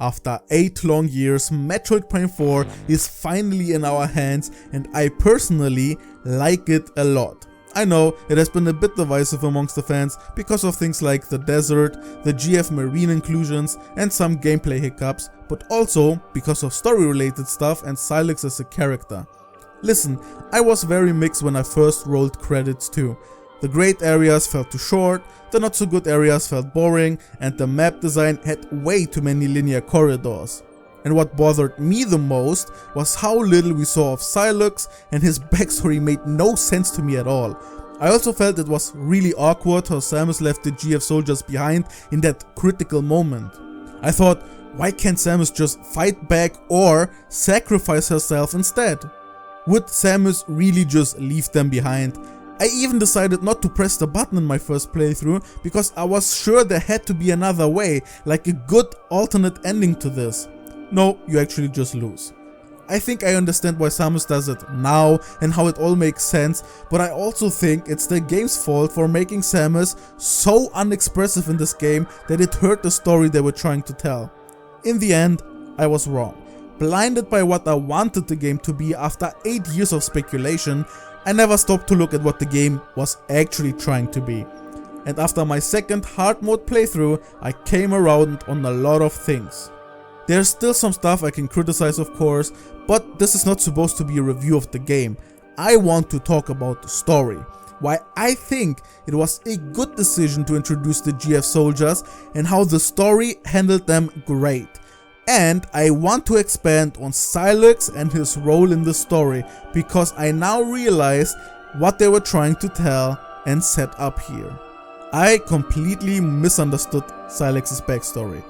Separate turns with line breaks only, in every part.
After 8 long years, Metroid Prime 4 is finally in our hands, and I personally like it a lot. I know it has been a bit divisive amongst the fans because of things like the desert, the GF marine inclusions and some gameplay hiccups, but also because of story related stuff and Sylux as a character. Listen, I was very mixed when I first rolled credits too. The great areas felt too short, the not so good areas felt boring, and the map design had way too many linear corridors. And what bothered me the most was how little we saw of Sylux, and his backstory made no sense to me at all. I also felt it was really awkward how Samus left the GF soldiers behind in that critical moment. I thought, why can't Samus just fight back or sacrifice herself instead? Would Samus really just leave them behind? I even decided not to press the button in my first playthrough because I was sure there had to be another way, like a good alternate ending to this. No, you actually just lose. I think I understand why Samus does it now and how it all makes sense, but I also think it's the game's fault for making Samus so unexpressive in this game that it hurt the story they were trying to tell. In the end, I was wrong. Blinded by what I wanted the game to be after 8 years of speculation, I never stopped to look at what the game was actually trying to be. And after my second hard mode playthrough, I came around on a lot of things. There's still some stuff I can criticize of course, but this is not supposed to be a review of the game. I want to talk about the story. Why I think it was a good decision to introduce the GF soldiers and how the story handled them great. And I want to expand on Sylux and his role in the story because I now realize what they were trying to tell and set up here. I completely misunderstood Sylux's backstory.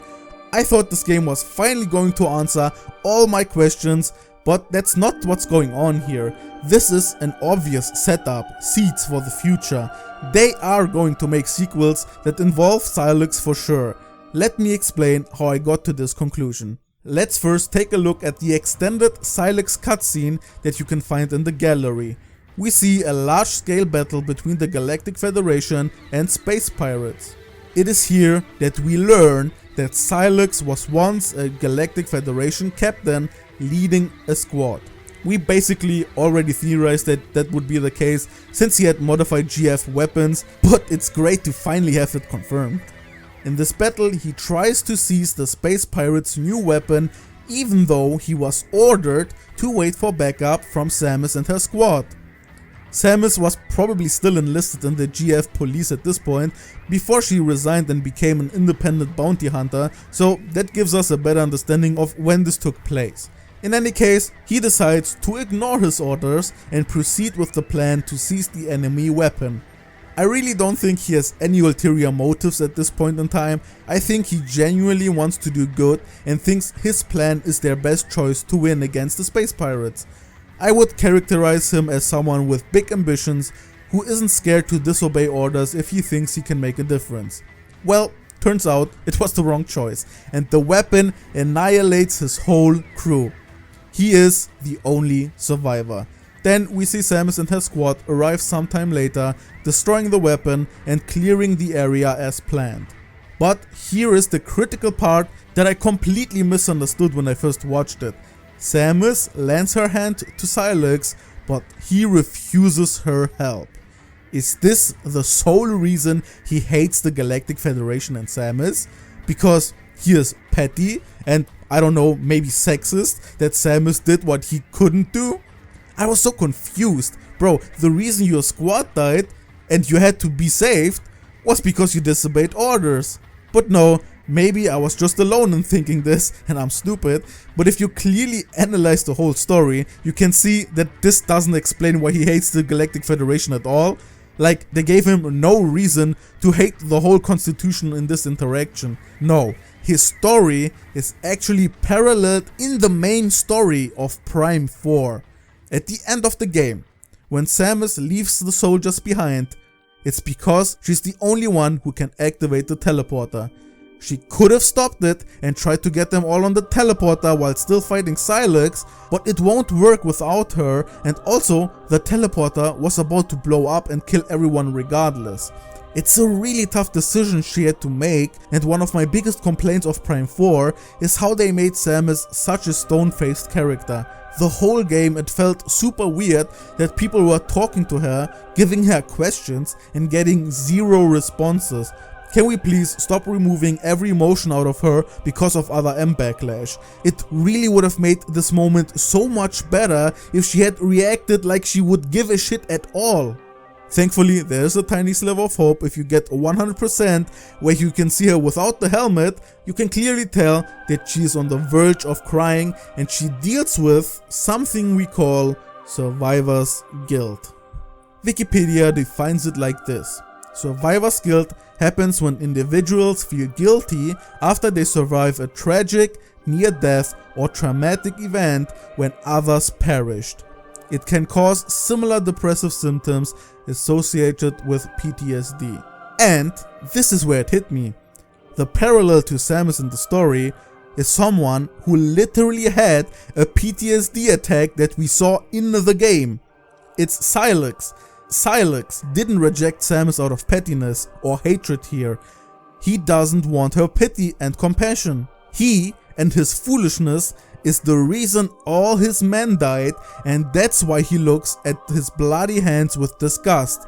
I thought this game was finally going to answer all my questions, but that's not what's going on here. This is an obvious setup, seeds for the future. They are going to make sequels that involve Sylux for sure. Let me explain how I got to this conclusion. Let's first take a look at the extended Sylux cutscene that you can find in the gallery. We see a large-scale battle between the Galactic Federation and space pirates. It is here that we learn that Sylux was once a Galactic Federation captain leading a squad. We basically already theorized that that would be the case since he had modified GF weapons, but it's great to finally have it confirmed. In this battle he tries to seize the space pirate's new weapon even though he was ordered to wait for backup from Samus and her squad. Samus was probably still enlisted in the GF police at this point before she resigned and became an independent bounty hunter, so that gives us a better understanding of when this took place. In any case, he decides to ignore his orders and proceed with the plan to seize the enemy weapon. I really don't think he has any ulterior motives at this point in time. I think he genuinely wants to do good and thinks his plan is their best choice to win against the space pirates. I would characterize him as someone with big ambitions who isn't scared to disobey orders if he thinks he can make a difference. Well, turns out it was the wrong choice and the weapon annihilates his whole crew. He is the only survivor. Then we see Samus and her squad arrive sometime later, destroying the weapon and clearing the area as planned. But here is the critical part that I completely misunderstood when I first watched it. Samus lends her hand to Sylux, but he refuses her help. Is this the sole reason he hates the Galactic Federation and Samus? Because he is petty and, I don't know, maybe sexist that Samus did what he couldn't do? I was so confused. Bro, the reason your squad died and you had to be saved was because you disobeyed orders. But no, maybe I was just alone in thinking this and I'm stupid, but if you clearly analyze the whole story, you can see that this doesn't explain why he hates the Galactic Federation at all. Like, they gave him no reason to hate the whole constitution in this interaction. No, his story is actually paralleled in the main story of Prime 4. At the end of the game, when Samus leaves the soldiers behind, it's because she's the only one who can activate the teleporter. She could have stopped it and tried to get them all on the teleporter while still fighting Sylux, but it won't work without her, and also the teleporter was about to blow up and kill everyone regardless. It's a really tough decision she had to make, and one of my biggest complaints of Prime 4 is how they made Samus such a stone-faced character. The whole game it felt super weird that people were talking to her, giving her questions and getting zero responses. Can we please stop removing every emotion out of her because of other M backlash? It really would have made this moment so much better if she had reacted like she would give a shit at all. Thankfully, there is a tiny sliver of hope. If you get 100% where you can see her without the helmet, you can clearly tell that she is on the verge of crying and she deals with something we call survivor's guilt. Wikipedia defines it like this: survivor's guilt happens when individuals feel guilty after they survive a tragic, near-death or traumatic event when others perished. It can cause similar depressive symptoms associated with PTSD. And this is where it hit me. The parallel to Samus in the story is someone who literally had a PTSD attack that we saw in the game. It's Sylux. Sylux didn't reject Samus out of pettiness or hatred here. He doesn't want her pity and compassion. He and his foolishness is the reason all his men died, and that's why he looks at his bloody hands with disgust.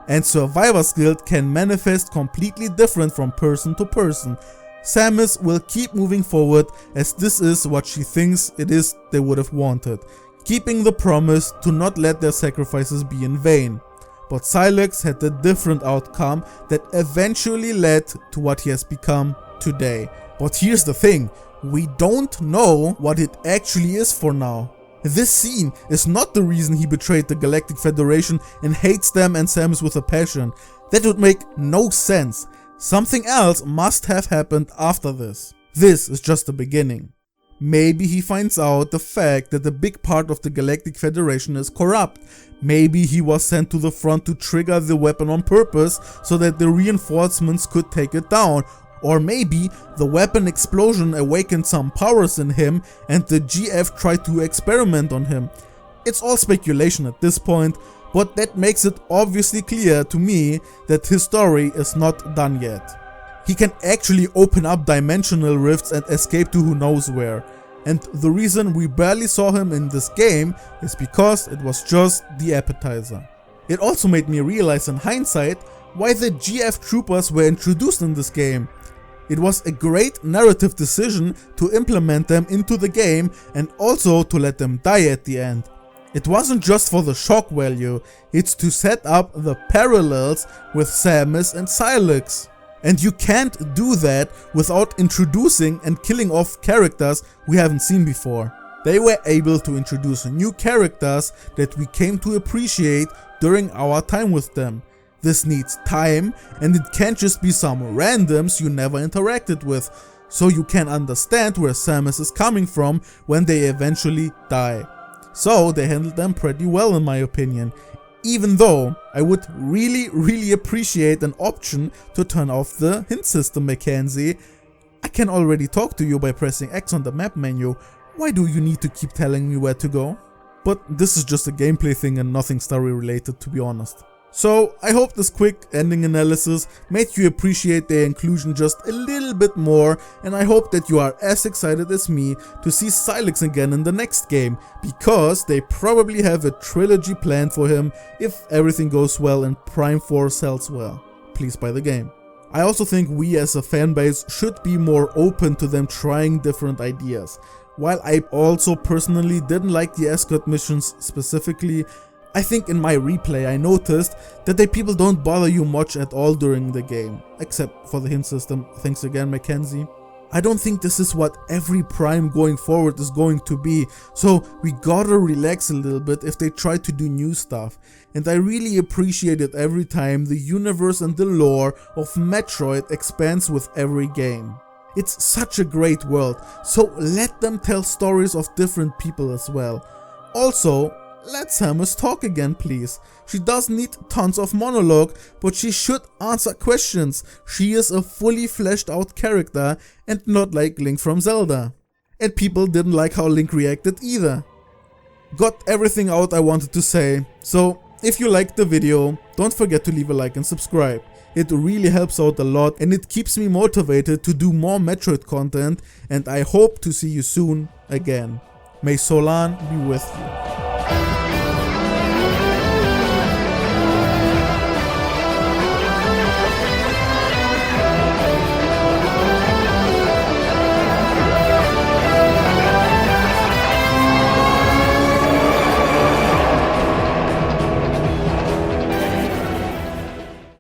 And survivor's guilt can manifest completely different from person to person. Samus will keep moving forward as this is what she thinks it is they would have wanted, keeping the promise to not let their sacrifices be in vain. But Sylux had a different outcome that eventually led to what he has become today. But here's the thing. We don't know what it actually is for now. This scene is not the reason he betrayed the Galactic Federation and hates them and Samus with a passion. That would make no sense. Something else must have happened after this. This is just the beginning. Maybe he finds out the fact that a big part of the Galactic Federation is corrupt. Maybe he was sent to the front to trigger the weapon on purpose so that the reinforcements could take it down. Or maybe the weapon explosion awakened some powers in him and the GF tried to experiment on him. It's all speculation at this point, but that makes it obviously clear to me that his story is not done yet. He can actually open up dimensional rifts and escape to who knows where. And the reason we barely saw him in this game is because it was just the appetizer. It also made me realize in hindsight why the GF troopers were introduced in this game. It was a great narrative decision to implement them into the game and also to let them die at the end. It wasn't just for the shock value, it's to set up the parallels with Samus and Sylux. And you can't do that without introducing and killing off characters we haven't seen before. They were able to introduce new characters that we came to appreciate during our time with them. This needs time, and it can't just be some randoms you never interacted with, so you can understand where Samus is coming from when they eventually die. So they handled them pretty well in my opinion, even though I would really appreciate an option to turn off the hint system, Mackenzie. I can already talk to you by pressing X on the map menu. Why do you need to keep telling me where to go? But this is just a gameplay thing and nothing story related, to be honest. So I hope this quick ending analysis made you appreciate their inclusion just a little bit more, and I hope that you are as excited as me to see Sylux again in the next game, because they probably have a trilogy planned for him if everything goes well and Prime 4 sells well. Please buy the game. I also think we as a fanbase should be more open to them trying different ideas. While I also personally didn't like the escort missions specifically, I think in my replay I noticed that the people don't bother you much at all during the game, except for the hint system. Thanks again, Mackenzie. I don't think this is what every Prime going forward is going to be, so we gotta relax a little bit if they try to do new stuff. And I really appreciate it every time the universe and the lore of Metroid expands with every game. It's such a great world, so let them tell stories of different people as well. Also, let Samus talk again, please. She does need tons of monologue, but she should answer questions. She is a fully fleshed out character and not like Link from Zelda. And people didn't like how Link reacted either. Got everything out I wanted to say, so if you liked the video, don't forget to leave a like and subscribe. It really helps out a lot and it keeps me motivated to do more Metroid content, and I hope to see you soon again. May Solan be with you.